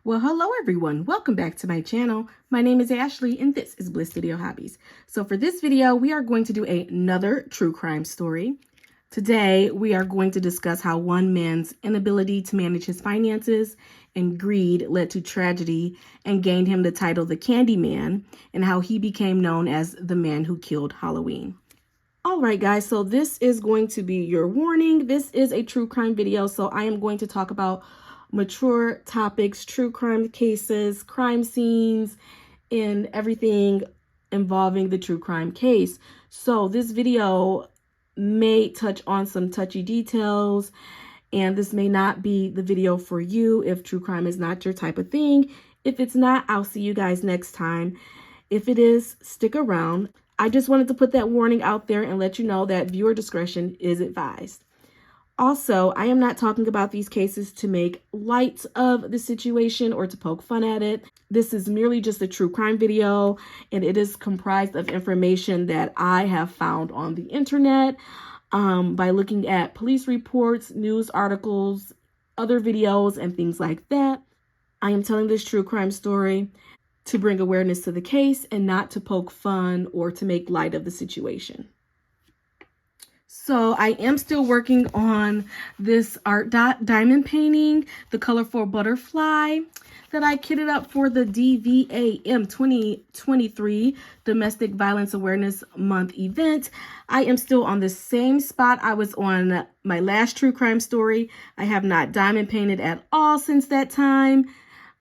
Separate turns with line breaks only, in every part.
Well, hello everyone. Welcome back to my channel. My name is Ashley and this is Bliss Studio Hobbies. So for this video, we are going to do another true crime story. Today, we are going to discuss how one man's inability to manage his finances and greed led to tragedy and gained him the title the Candy Man, and how he became known as the man who killed Halloween. All right, guys, so this is going to be your warning. This is a true crime video, so I am going to talk about mature topics, true crime cases, crime scenes, and everything involving the true crime case. So this video may touch on some touchy details, and this may not be the video for you if true crime is not your type of thing. If it's not, I'll see you guys next time. If it is, stick around. I just wanted to put that warning out there and let you know that viewer discretion is advised. Also, I am not talking about these cases to make light of the situation or to poke fun at it. This is merely just a true crime video, and it is comprised of information that I have found on the internet by looking at police reports, news articles, other videos, and things like that. I am telling this true crime story to bring awareness to the case and not to poke fun or to make light of the situation. So I am still working on this art dot diamond painting, the colorful butterfly that I kitted up for the DVAM 2023 Domestic Violence Awareness Month event. I am still on the same spot I was on my last true crime story. I have not diamond painted at all since that time.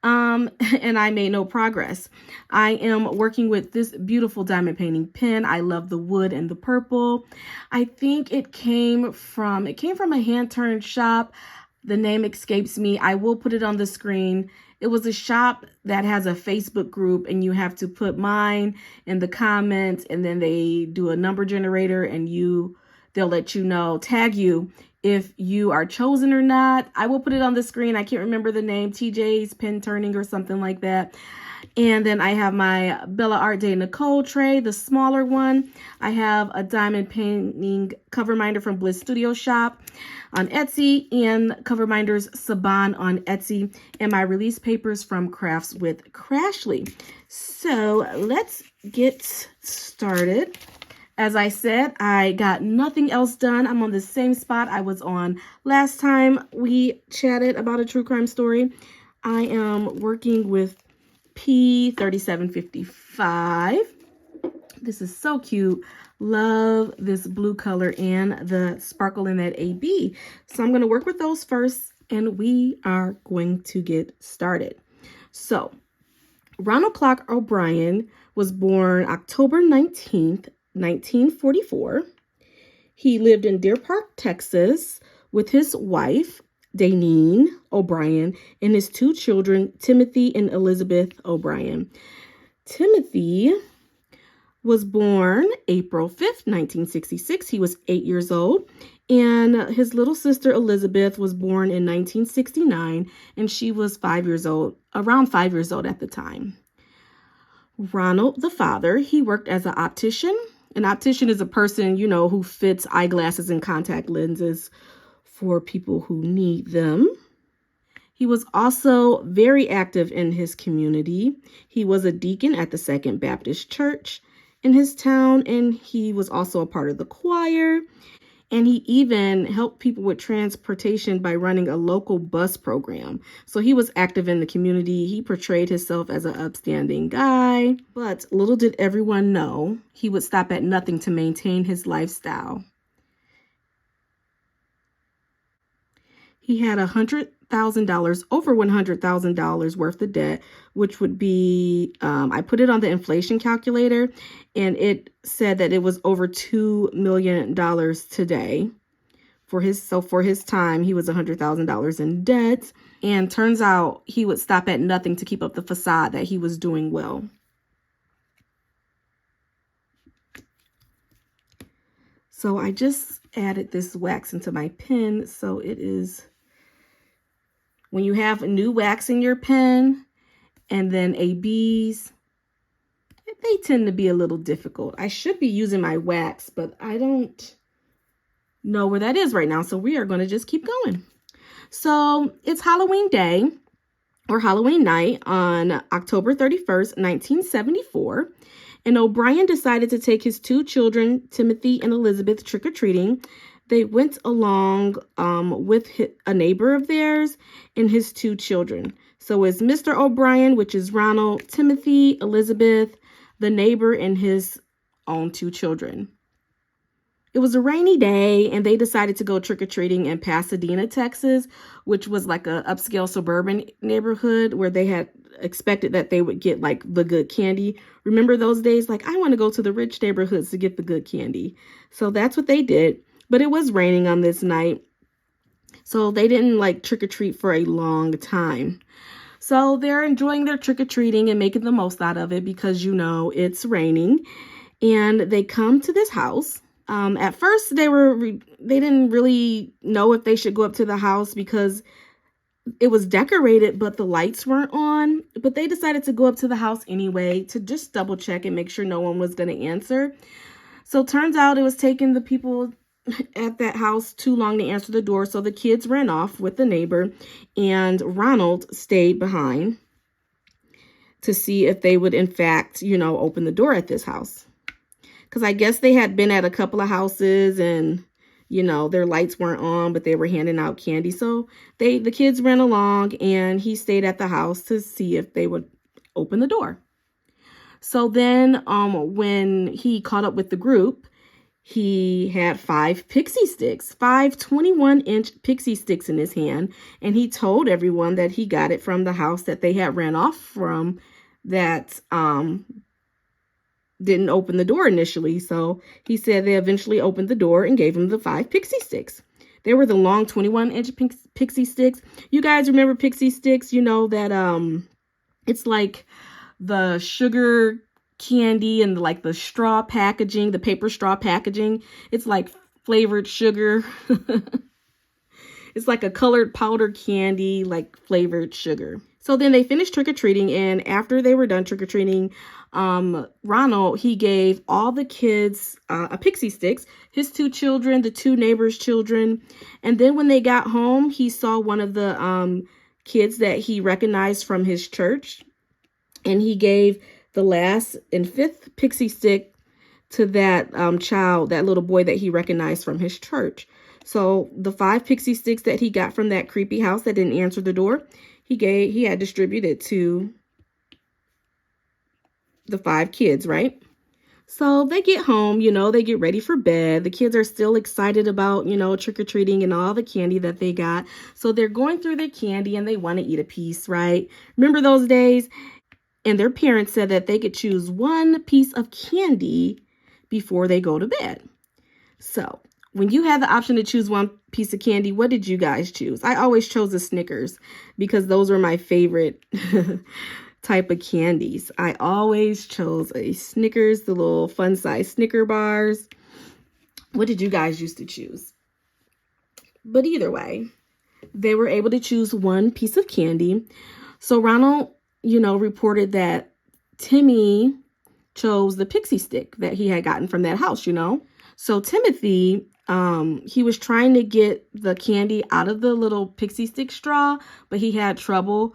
And I made no progress. I am working with this beautiful diamond painting pen. I love the wood and the purple. I think it came from a hand-turned shop. The name escapes me. I will put it on the screen. It was a shop that has a Facebook group, and you have to put mine in the comments, and then they do a number generator, and they'll let you know, tag you if you are chosen or not. I will put it on the screen. I can't remember the name, TJ's Pen Turning or something like that. And then I have my Bella Art Day Nicole tray, the smaller one. I have a diamond painting cover minder from Bliss Studio Shop on Etsy, and cover minders Saban on Etsy, and my release papers from Crafts with Crashly. So let's get started. As I said, I got nothing else done. I'm on the same spot I was on last time we chatted about a true crime story. I am working with P3755. This is so cute. Love this blue color and the sparkle in that AB. So I'm going to work with those first, and we are going to get started. So Ronald Clark O'Brien was born October 19th, 1944. He lived in Deer Park, Texas, with his wife, Daneen O'Brien, and his two children, Timothy and Elizabeth O'Brien. Timothy was born April 5th, 1966. He was 8 years old. And his little sister, Elizabeth, was born in 1969, and she was 5 years old, around 5 years old at the time. Ronald, the father, he worked as an optician. An optician is a person, who fits eyeglasses and contact lenses for people who need them. He was also very active in his community. He was a deacon at the Second Baptist Church in his town, and he was also a part of the choir. And he even helped people with transportation by running a local bus program. So he was active in the community. He portrayed himself as an upstanding guy. But little did everyone know, he would stop at nothing to maintain his lifestyle. He had $100,000, over $100,000 worth of debt, which would be, I put it on the inflation calculator, and it said that it was over $2 million today. For his time, he was $100,000 in debt, and turns out he would stop at nothing to keep up the facade that he was doing well. So I just added this wax into my pen, so it is. When you have new wax in your pen and then ABs, they tend to be a little difficult. I should be using my wax, but I don't know where that is right now. So we are going to just keep going. So it's Halloween day. or Halloween night on October 31st, 1974. And O'Brien decided to take his two children, Timothy and Elizabeth, trick-or-treating. They went along with a neighbor of theirs and his two children. So it's Mr. O'Brien, which is Ronald, Timothy, Elizabeth, the neighbor, and his own two children. It was a rainy day, and they decided to go trick-or-treating in Pasadena, Texas, which was like a upscale suburban neighborhood where they had expected that they would get like the good candy. Remember those days? Like, I want to go to the rich neighborhoods to get the good candy. So that's what they did. But it was raining on this night, so they didn't like trick-or-treat for a long time. So they're enjoying their trick-or-treating and making the most out of it because, you know, it's raining. And they come to this house. At first, they didn't really know if they should go up to the house because it was decorated, but the lights weren't on. But they decided to go up to the house anyway to just double check and make sure no one was going to answer. So turns out it was taking the people at that house too long to answer the door. So the kids ran off with the neighbor, and Ronald stayed behind to see if they would, in fact, you know, open the door at this house. Because I guess they had been at a couple of houses and, you know, their lights weren't on, but they were handing out candy. So the kids ran along, and he stayed at the house to see if they would open the door. So then when he caught up with the group, he had 5 pixie sticks, 5 21-inch pixie sticks in his hand. And he told everyone that he got it from the house that they had ran off from that didn't open the door initially. So he said they eventually opened the door and gave him the 5 pixie sticks. They were the long 21-inch pixie sticks. You guys remember pixie sticks? You know that it's like the sugar candy and like the straw packaging, the paper straw packaging. It's like flavored sugar. It's like a colored powder candy, like flavored sugar. So then they finished trick-or-treating, and after they were done trick-or-treating, Ronald, he gave all the kids a pixie sticks, his 2 children, the 2 neighbors' children. And then when they got home, he saw one of the kids that he recognized from his church, and he gave the last and 5th pixie stick to that child, that little boy that he recognized from his church. So the 5 pixie sticks that he got from that creepy house that didn't answer the door, he had distributed to the 5 kids, right? So they get home, you know, they get ready for bed. The kids are still excited about, you know, trick-or-treating and all the candy that they got. So they're going through their candy and they want to eat a piece, right? Remember those days? And their parents said that they could choose 1 piece of candy before they go to bed. So when you had the option to choose 1 piece of candy, what did you guys choose? I always chose the Snickers because those were my favorite type of candies. I always chose a Snickers, the little fun size Snicker bars. What did you guys used to choose? But either way, they were able to choose 1 piece of candy. So Ronald, you know, reported that Timmy chose the pixie stick that he had gotten from that house, you know. So Timothy, he was trying to get the candy out of the little pixie stick straw, but he had trouble.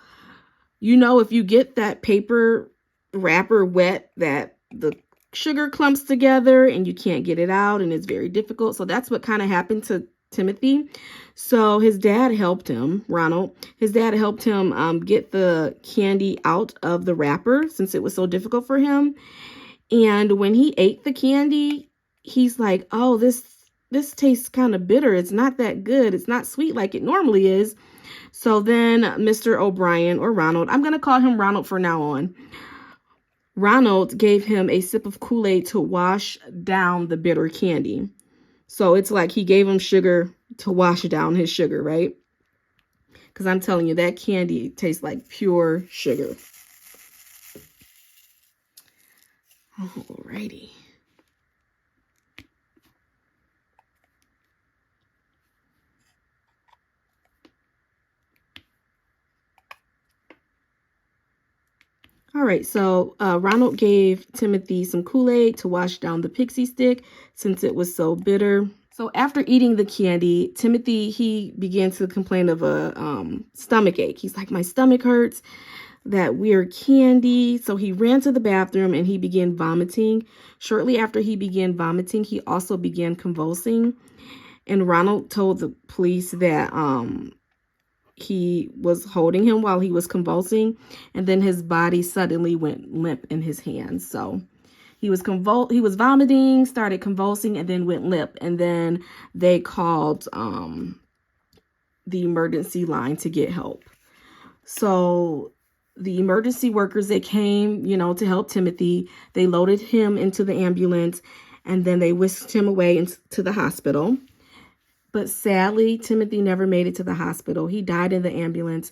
You know, if you get that paper wrapper wet, that the sugar clumps together and you can't get it out, and it's very difficult. So that's what kind of happened to Timothy. So his dad helped him, Ronald. His dad helped him get the candy out of the wrapper since it was so difficult for him. And when he ate the candy, he's like, oh, this tastes kind of bitter. It's not that good. It's not sweet like it normally is. So then Mr. O'Brien, or Ronald, I'm going to call him Ronald from now on. Ronald gave him a sip of Kool-Aid to wash down the bitter candy. So it's like he gave him sugar to wash down his sugar, right? Because I'm telling you, that candy tastes like pure sugar. Alrighty. All right, so Ronald gave Timothy some Kool-Aid to wash down the pixie stick since it was so bitter. So after eating the candy, Timothy, he began to complain of a stomach ache. He's like, my stomach hurts, that weird candy. So he ran to the bathroom and he began vomiting. Shortly after he began vomiting, he also began convulsing. And Ronald told the police that he was holding him while he was convulsing, and then his body suddenly went limp in his hands. So he was vomiting, started convulsing, and then went limp. And then they called the emergency line to get help. So the emergency workers, they came, to help Timothy. They loaded him into the ambulance, and then they whisked him away into the hospital. But sadly, Timothy never made it to the hospital. He died in the ambulance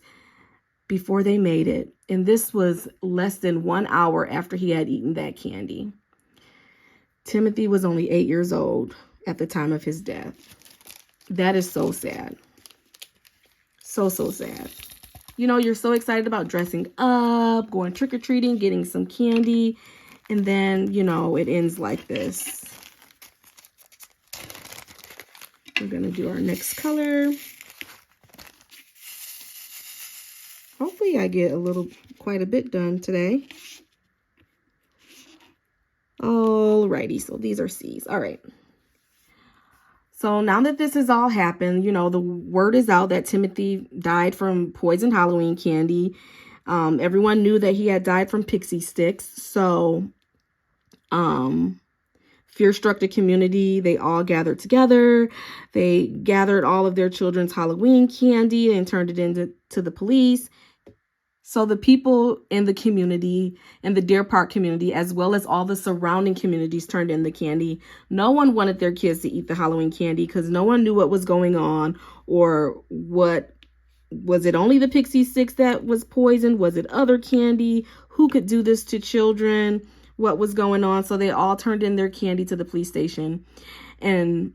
before they made it. And this was less than 1 hour after he had eaten that candy. Timothy was only 8 years old at the time of his death. That is so sad. So sad. You're so excited about dressing up, going trick-or-treating, getting some candy, and then, it ends like this. We're going to do our next color. Hopefully I get quite a bit done today. Alrighty, so these are C's. All right. So now that this has all happened, the word is out that Timothy died from poisoned Halloween candy. Everyone knew that he had died from pixie sticks. So, fear struck the community. They all gathered together. They gathered all of their children's Halloween candy and turned it into the police. So the people in the community, in the Deer Park community, as well as all the surrounding communities, turned in the candy. No one wanted their kids to eat the Halloween candy because no one knew what was going on, or was it only the pixie sticks that was poisoned? Was it other candy? Who could do this to children? What was going on? So they all turned in their candy to the police station. And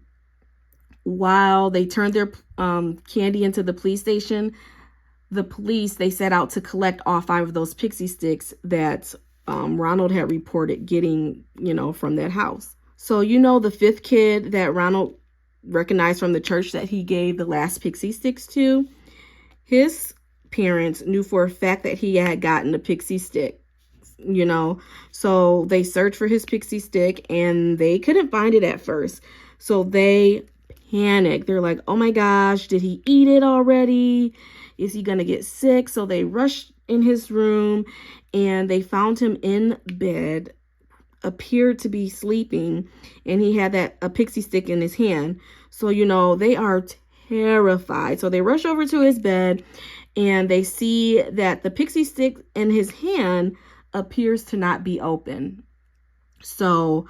while they turned their candy into the police station, the police, they set out to collect all 5 of those pixie sticks that Ronald had reported getting, from that house. So, the 5th kid that Ronald recognized from the church that he gave the last pixie sticks to, his parents knew for a fact that he had gotten a pixie stick, So they searched for his pixie stick and they couldn't find it at first. So they panicked. They're like, oh my gosh, did he eat it already? Is he going to get sick? So they rushed in his room and they found him in bed, appeared to be sleeping, and he had a pixie stick in his hand. So, they are terrified. So they rush over to his bed and they see that the pixie stick in his hand appears to not be open. So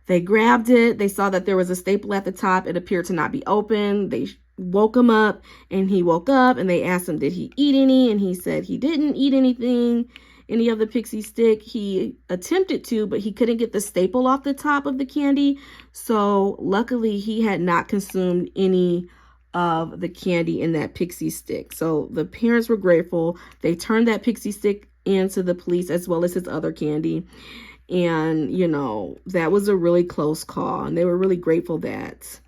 they grabbed it. They saw that there was a staple at the top. It appeared to not be open. They woke him up and he woke up, and they asked him, did he eat any? And he said he didn't eat any of the pixie stick. He attempted to, but he couldn't get the staple off the top of the candy. So luckily he had not consumed any of the candy in that pixie stick. So the parents were grateful. They turned that pixie stick into the police as well as his other candy. And, that was a really close call. And they were really grateful that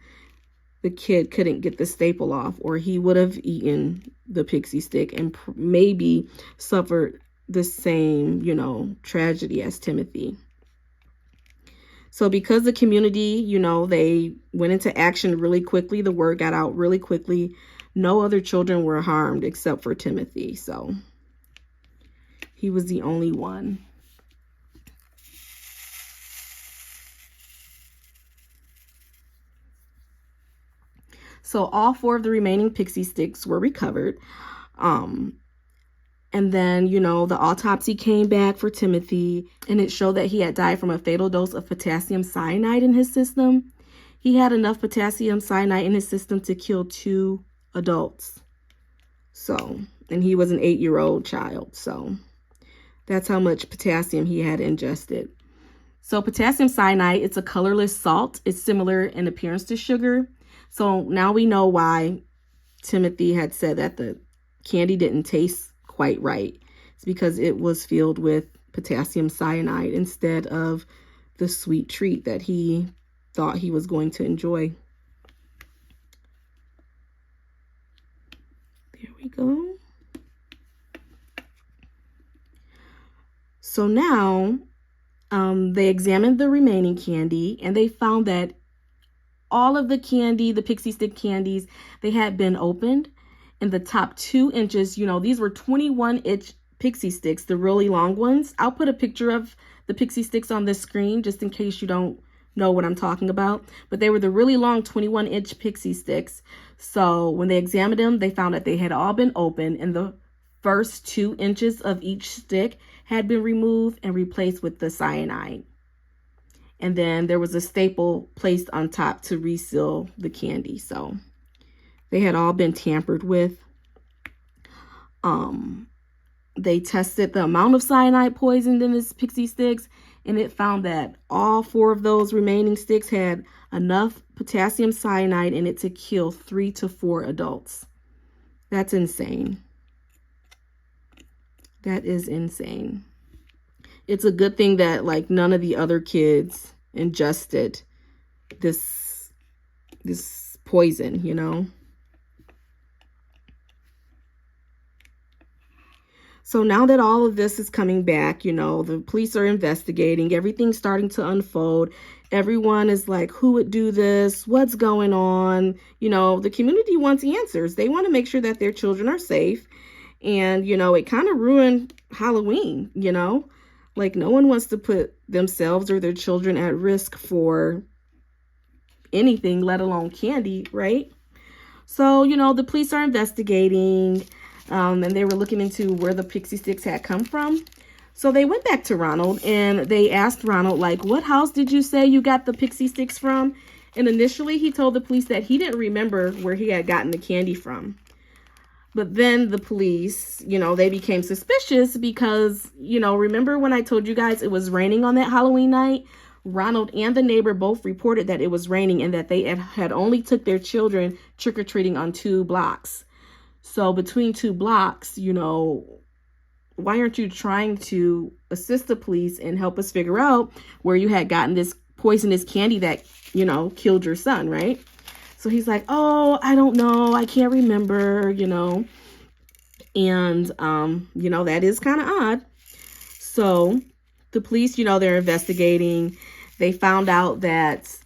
the kid couldn't get the staple off, or he would have eaten the pixie stick and maybe suffered the same, tragedy as Timothy. So because the community, they went into action really quickly, the word got out really quickly. No other children were harmed except for Timothy. So he was the only one. So all 4 of the remaining pixie sticks were recovered. And then, the autopsy came back for Timothy, and it showed that he had died from a fatal dose of potassium cyanide in his system. He had enough potassium cyanide in his system to kill 2 adults. So, and he was an 8-year-old child. So that's how much potassium he had ingested. So potassium cyanide, it's a colorless salt. It's similar in appearance to sugar. So now we know why Timothy had said that the candy didn't taste quite right. It's because it was filled with potassium cyanide instead of the sweet treat that he thought he was going to enjoy. go. So now they examined the remaining candy, and they found that all of the candy, the pixie stick candies, they had been opened. In the top 2 inches, you know, these were 21-inch pixie sticks, the really long ones. I'll put a picture of the pixie sticks on this screen just in case you don't know what I'm talking about. But they were the really long 21-inch pixie sticks. So when they examined them, they found that they had all been opened, and the first 2 inches of each stick had been removed and replaced with the cyanide. And then there was a staple placed on top to reseal the candy. So they had all been tampered with. They tested the amount of cyanide poison in this pixie sticks, and it found that all 4 of those remaining sticks had enough potassium cyanide in it to kill 3 to 4 adults. That's insane. That is insane. It's a good thing that like none of the other kids ingested this poison, you know. So now that all of this is coming back, you know, the police are investigating, everything's starting to unfold. Everyone is like, who would do this? What's going on? You know, the community wants answers. They want to make sure that their children are safe. And, you know, it kind of ruined Halloween, you know. Like, no one wants to put themselves or their children at risk for anything, let alone candy, right? So, you know, the police are investigating, and they were looking into where the pixie sticks had come from. So they went back to Ronald, and they asked Ronald, like, what house did you say you got the pixie sticks from? And initially, he told the police that he didn't remember where he had gotten the candy from. But then the police, you know, they became suspicious because, you know, remember when I told you guys it was raining on that Halloween night? Ronald and the neighbor both reported that it was raining and that they had only took their children trick-or-treating on 2 blocks. So between 2 blocks, you know, why aren't you trying to assist the police and help us figure out where you had gotten this poisonous candy that, you know, killed your son, right? So he's like, oh, I don't know. I can't remember, you know. And, you know, that is kind of odd. So the police, you know, they're investigating. They found out that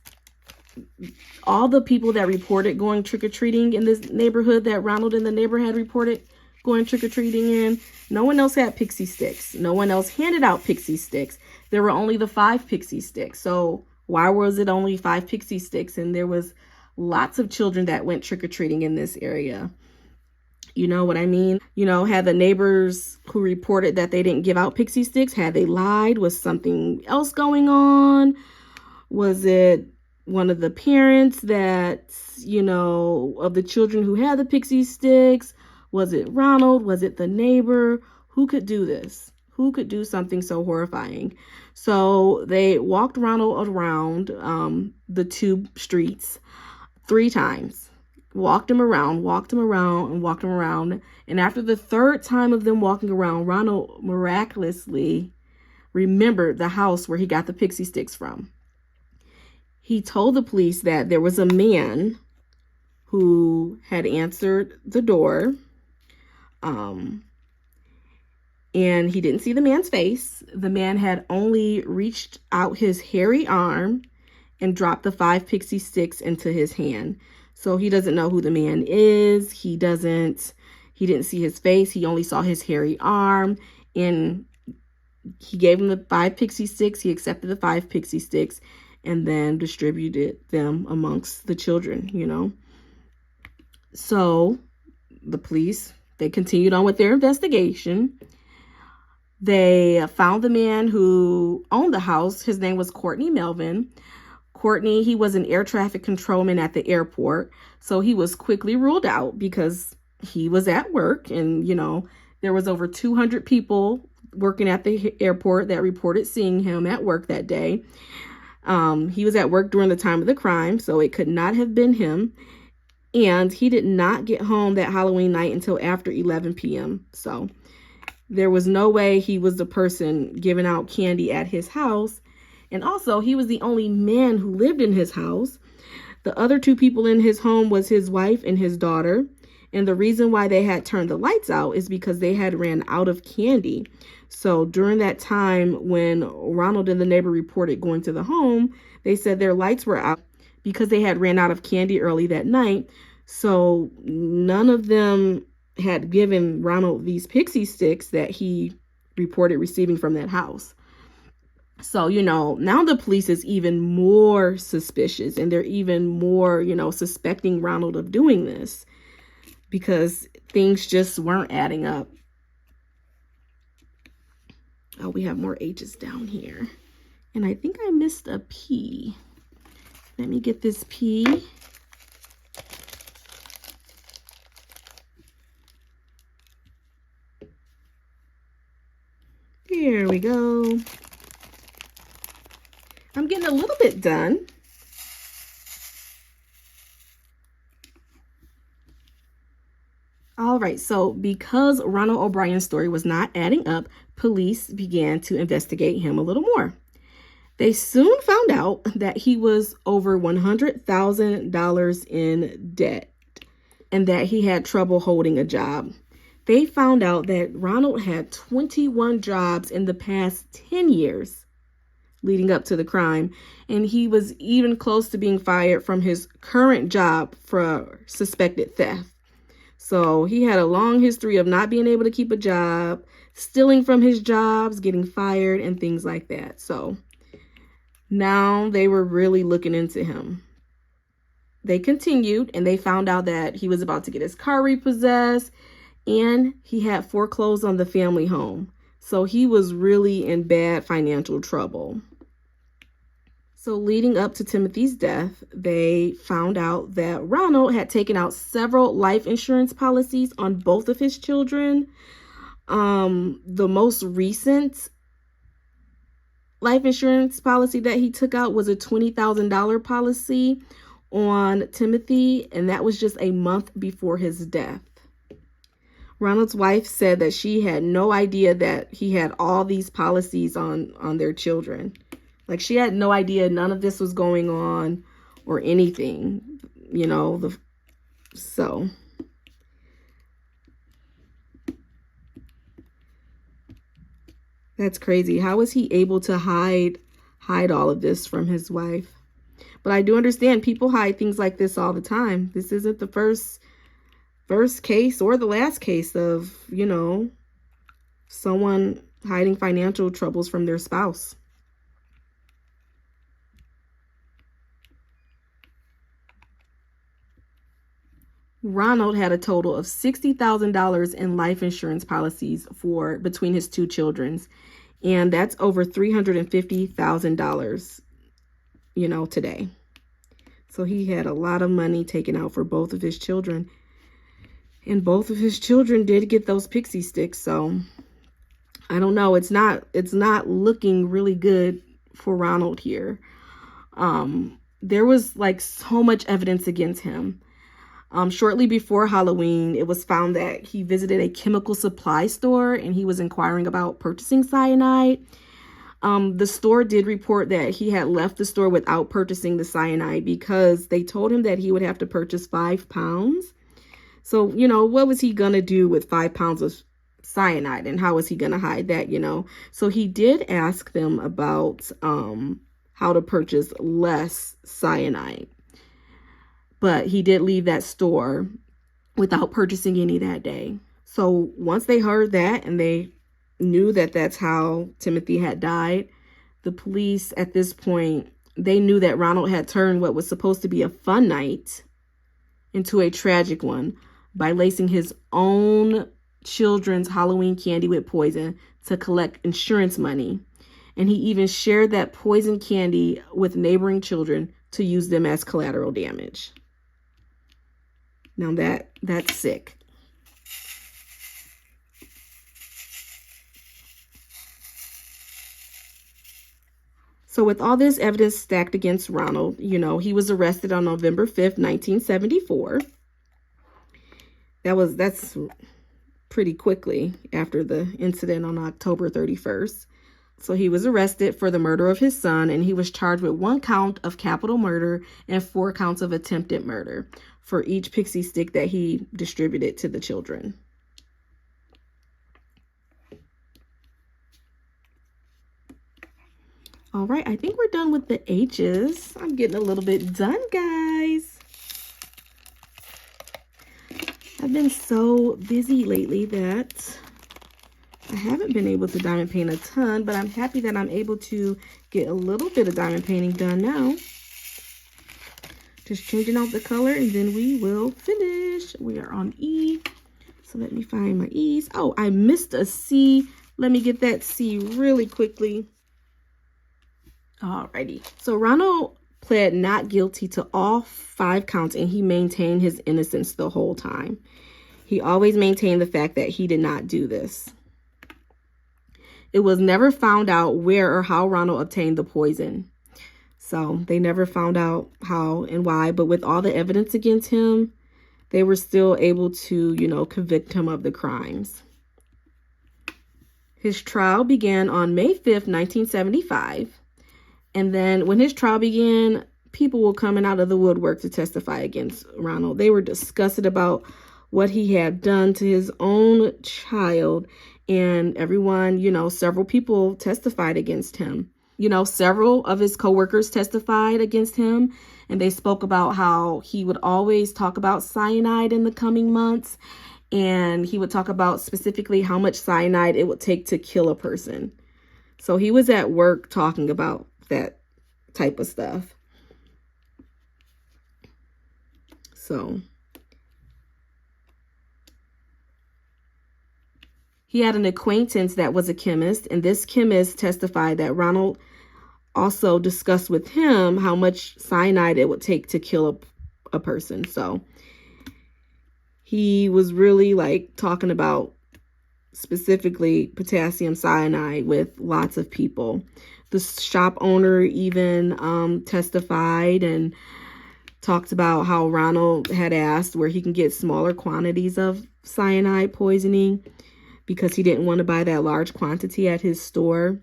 all the people that reported going trick-or-treating in this neighborhood that Ronald and the neighbor had reported going trick-or-treating in, no one else had pixie sticks. No one else handed out pixie sticks. There were only the 5 pixie sticks. So why was it only 5 pixie sticks? And there was lots of children that went trick-or-treating in this area. You know what I mean? You know, had the neighbors who reported that they didn't give out pixie sticks, had they lied? Was something else going on? Was it one of the parents that, you know, of the children who had the pixie sticks? Was it Ronald? Was it the neighbor? Who could do this? Who could do something so horrifying? So they walked Ronald around the 2 streets 3 times. Walked him around, and walked him around. And after the 3rd time of them walking around, Ronald miraculously remembered the house where he got the pixie sticks from. He told the police that there was a man who had answered the door. And he didn't see the man's face. The man had only reached out his hairy arm and dropped the 5 pixie sticks into his hand. So he doesn't know who the man is. He didn't see his face. He only saw his hairy arm, and he gave him the 5 pixie sticks. He accepted the 5 pixie sticks and then distributed them amongst the children, you know. So the police, they continued on with their investigation. They found the man who owned the house. His name was Courtney Melvin. Courtney, he was an air traffic controlman at the airport. So he was quickly ruled out because he was at work. And, you know, there was over 200 people working at the airport that reported seeing him at work that day. He was at work during the time of the crime, so it could not have been him. And he did not get home that Halloween night until after 11 p.m. So there was no way he was the person giving out candy at his house. And also, he was the only man who lived in his house. The other 2 people in his home was his wife and his daughter. And the reason why they had turned the lights out is because they had ran out of candy. So during that time when Ronald and the neighbor reported going to the home, they said their lights were out because they had ran out of candy early that night. So none of them had given Ronald these pixie sticks that he reported receiving from that house. So, now the police is even more suspicious, and they're even more, suspecting Ronald of doing this because things just weren't adding up. Oh, we have more H's down here. And I think I missed a P. Let me get this P. There we go. I'm getting a little bit done. All right, so because Ronald O'Brien's story was not adding up, police began to investigate him a little more. They soon found out that he was over $100,000 in debt and that he had trouble holding a job. They found out that Ronald had 21 jobs in the past 10 years leading up to the crime, and he was even close to being fired from his current job for suspected theft. So he had a long history of not being able to keep a job, stealing from his jobs, getting fired, and things like that. So now they were really looking into him. They continued, and they found out that he was about to get his car repossessed, and he had foreclosed on the family home. So he was really in bad financial trouble. So leading up to Timothy's death, they found out that Ronald had taken out several life insurance policies on both of his children. The most recent life insurance policy that he took out was a $20,000 policy on Timothy, and that was just a month before his death. Ronald's wife said that she had no idea that he had all these policies on their children. Like, she had no idea none of this was going on or anything, so. That's crazy. How was he able to hide all of this from his wife? But I do understand people hide things like this all the time. This isn't the first case or the last case of, someone hiding financial troubles from their spouse. Ronald had a total of $60,000 in life insurance policies between his two children, and that's over $350,000, today. So he had a lot of money taken out for both of his children, and both of his children did get those pixie sticks. So I don't know. It's not looking really good for Ronald here. There was so much evidence against him. Shortly before Halloween, it was found that he visited a chemical supply store and he was inquiring about purchasing cyanide. The store did report that he had left the store without purchasing the cyanide because they told him that he would have to purchase 5 pounds. So, what was he going to do with 5 pounds of cyanide, and how was he going to hide that, So he did ask them about how to purchase less cyanide. But he did leave that store without purchasing any that day. So once they heard that and they knew that that's how Timothy had died, the police at this point, they knew that Ronald had turned what was supposed to be a fun night into a tragic one by lacing his own children's Halloween candy with poison to collect insurance money. And he even shared that poison candy with neighboring children to use them as collateral damage. Now that's sick. So with all this evidence stacked against Ronald, he was arrested on November 5th, 1974. That's pretty quickly after the incident on October 31st. So he was arrested for the murder of his son, and he was charged with 1 count of capital murder and 4 counts of attempted murder. for each pixie stick that he distributed to the children. All right, I think we're done with the H's. I'm getting a little bit done, guys. I've been so busy lately that I haven't been able to diamond paint a ton, but I'm happy that I'm able to get a little bit of diamond painting done now. Just changing out the color and then we will finish. We are on E. So let me find my E's. Oh, I missed a C. Let me get that C really quickly. Alrighty. So Ronald pled not guilty to all 5 counts and he maintained his innocence the whole time. He always maintained the fact that he did not do this. It was never found out where or how Ronald obtained the poison. So they never found out how and why, but with all the evidence against him, they were still able to, you know, convict him of the crimes. His trial began on May 5th, 1975. And then when his trial began, people were coming out of the woodwork to testify against Ronald. They were disgusted about what he had done to his own child. And everyone, you know, several people testified against him. You know, several of his coworkers testified against him. And they spoke about how he would always talk about cyanide in the coming months. And he would talk about specifically how much cyanide it would take to kill a person. So he was at work talking about that type of stuff. So he had an acquaintance that was a chemist, and this chemist testified that Ronald also discussed with him how much cyanide it would take to kill a person. So he was really like talking about specifically potassium cyanide with lots of people. The shop owner even testified and talked about how Ronald had asked where he can get smaller quantities of cyanide poisoning because he didn't want to buy that large quantity at his store.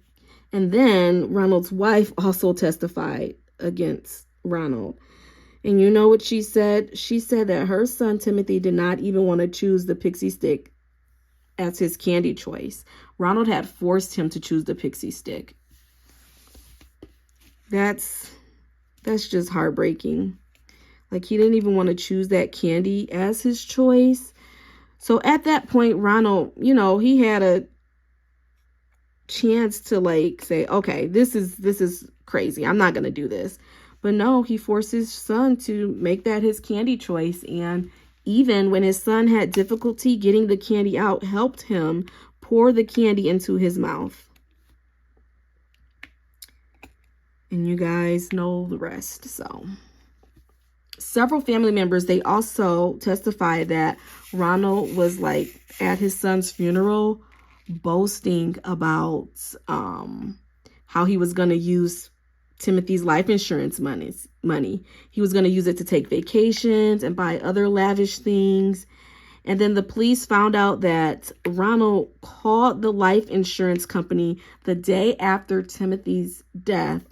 And then Ronald's wife also testified against Ronald. And you know what she said? She said that her son Timothy did not even want to choose the pixie stick as his candy choice. Ronald had forced him to choose the pixie stick. That's just heartbreaking. Like, he didn't even want to choose that candy as his choice. So at that point, Ronald, you know, he had a chance to like say, okay, this is crazy. I'm not going to do this. But no, he forced his son to make that his candy choice. And even when his son had difficulty getting the candy out, helped him pour the candy into his mouth. And you guys know the rest. So several family members, they also testified that Ronald was like at his son's funeral boasting about how he was going to use Timothy's life insurance money. He was going to use it to take vacations and buy other lavish things. And then the police found out that Ronald called the life insurance company the day after Timothy's death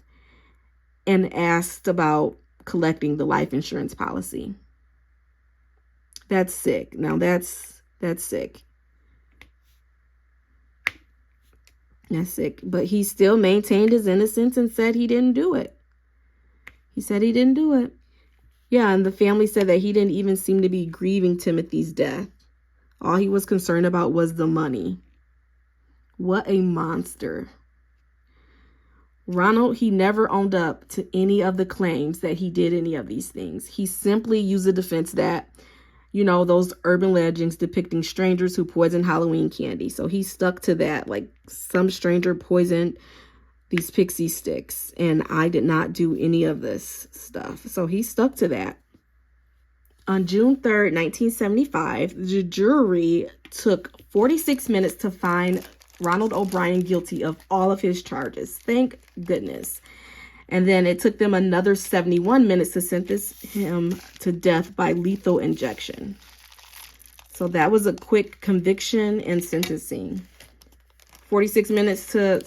and asked about collecting the life insurance policy. That's sick. Now that's sick. That's sick. But he still maintained his innocence and said he didn't do it. He said he didn't do it. Yeah, and the family said that he didn't even seem to be grieving Timothy's death. All he was concerned about was the money. What a monster. Ronald, he never owned up to any of the claims that he did any of these things. He simply used the defense that, you know, those urban legends depicting strangers who poison Halloween candy. So he stuck to that, like some stranger poisoned these pixie sticks and I did not do any of this stuff. So he stuck to that. On June 3rd, 1975, the jury took 46 minutes to find Ronald O'Brien guilty of all of his charges. Thank goodness. And then it took them another 71 minutes to sentence him to death by lethal injection. So that was a quick conviction and sentencing. 46 minutes to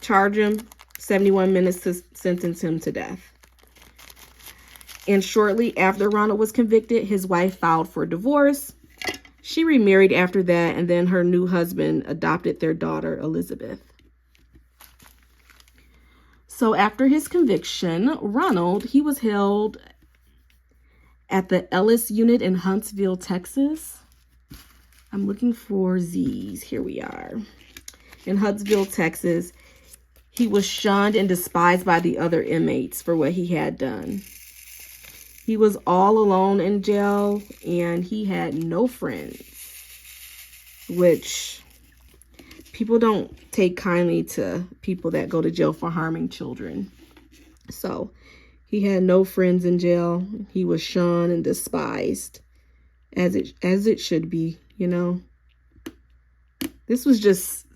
charge him, 71 minutes to sentence him to death. And shortly after Ronald was convicted, his wife filed for divorce. She remarried after that, and then her new husband adopted their daughter, Elizabeth. So after his conviction, Ronald, he was held at the Ellis unit in Huntsville, Texas. I'm looking for Z's. Here we are. In Huntsville, Texas, he was shunned and despised by the other inmates for what he had done. He was all alone in jail, and he had no friends, which people don't take kindly to people that go to jail for harming children. So he had no friends in jail. He was shunned and despised, as it should be, you know. This was just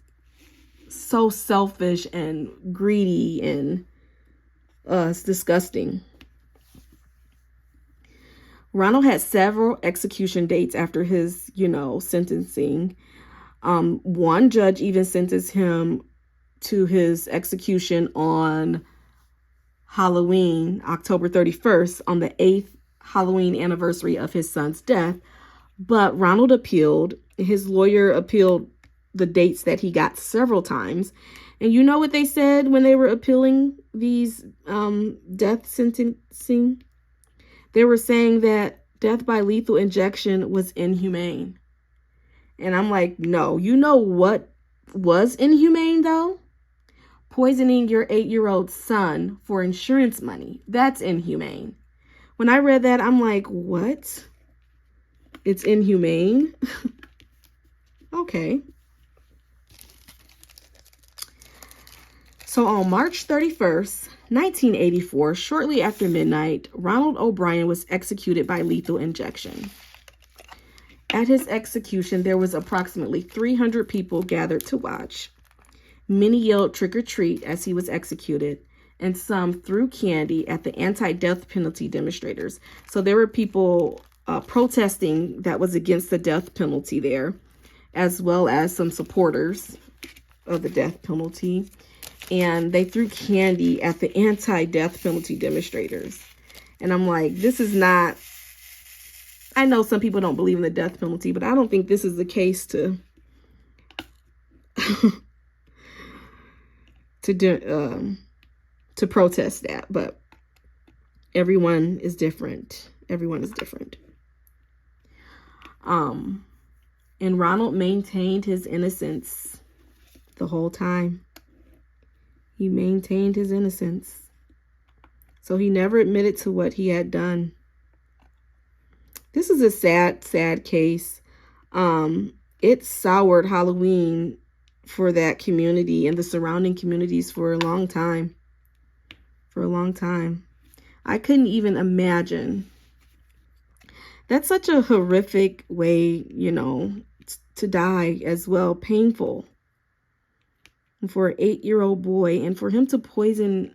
so selfish and greedy, and it's disgusting. Ronald had several execution dates after his, sentencing. One judge even sentenced him to his execution on Halloween, October 31st, on the 8th Halloween anniversary of his son's death. But Ronald appealed. His lawyer appealed the dates that he got several times. And you know what they said when they were appealing these death sentencing? They were saying that death by lethal injection was inhumane. And I'm like, no. You know what was inhumane, though? Poisoning your 8-year-old son for insurance money. That's inhumane. When I read that, I'm like, what? It's inhumane? Okay. So on March 31st, 1984, shortly after midnight, Ronald O'Brien was executed by lethal injection. At his execution, there was approximately 300 people gathered to watch. Many yelled trick or treat as he was executed, and some threw candy at the anti-death penalty demonstrators. So there were people protesting that was against the death penalty there, as well as some supporters of the death penalty. And they threw candy at the anti-death penalty demonstrators. And I'm like, this is not, I know some people don't believe in the death penalty, but I don't think this is the case to to protest that. But everyone is different. Everyone is different. And Ronald maintained his innocence the whole time. He maintained his innocence. So he never admitted to what he had done. This is a sad, sad case. It soured Halloween for that community and the surrounding communities for a long time. For a long time. I couldn't even imagine. That's such a horrific way, to die as well. Painful. For an 8-year-old boy, and for him to poison,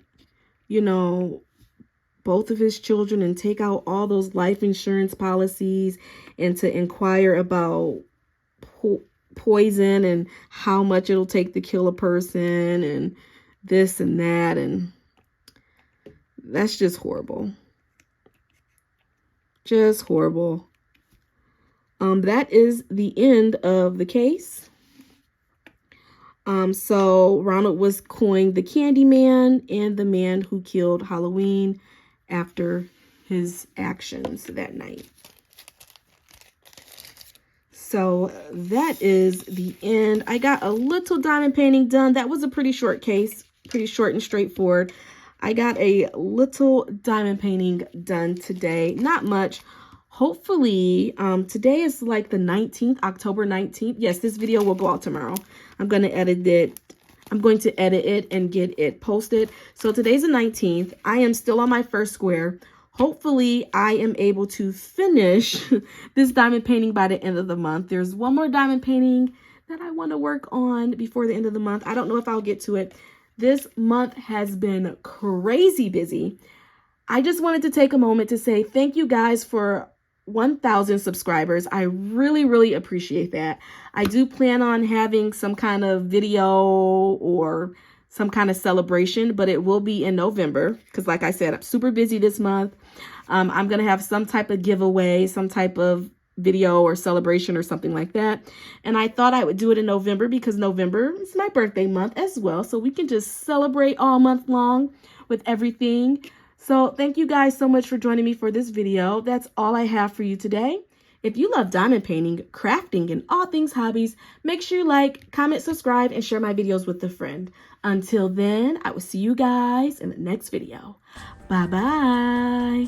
both of his children and take out all those life insurance policies, and to inquire about poison and how much it'll take to kill a person and this and that. And that's just horrible. Just horrible. That is the end of the case. So Ronald was coined the Candyman and the man who killed Halloween after his actions that night. So that is the end. I got a little diamond painting done. That was a pretty short case, pretty short and straightforward. I got a little diamond painting done today. Not much. Hopefully, today is like the 19th, October 19th. Yes, this video will go out tomorrow. I'm going to edit it. I'm going to edit it and get it posted. So today's the 19th. I am still on my first square. Hopefully, I am able to finish this diamond painting by the end of the month. There's one more diamond painting that I want to work on before the end of the month. I don't know if I'll get to it. This month has been crazy busy. I just wanted to take a moment to say thank you guys for 1,000 subscribers. I really, really appreciate that. I do plan on having some kind of video or some kind of celebration, but it will be in November because, like I said, I'm super busy this month. I'm going to have some type of giveaway, some type of video or celebration or something like that. And I thought I would do it in November because November is my birthday month as well. So we can just celebrate all month long with everything. So thank you guys so much for joining me for this video. That's all I have for you today. If you love diamond painting, crafting, and all things hobbies, make sure you like, comment, subscribe, and share my videos with a friend. Until then, I will see you guys in the next video. Bye-bye.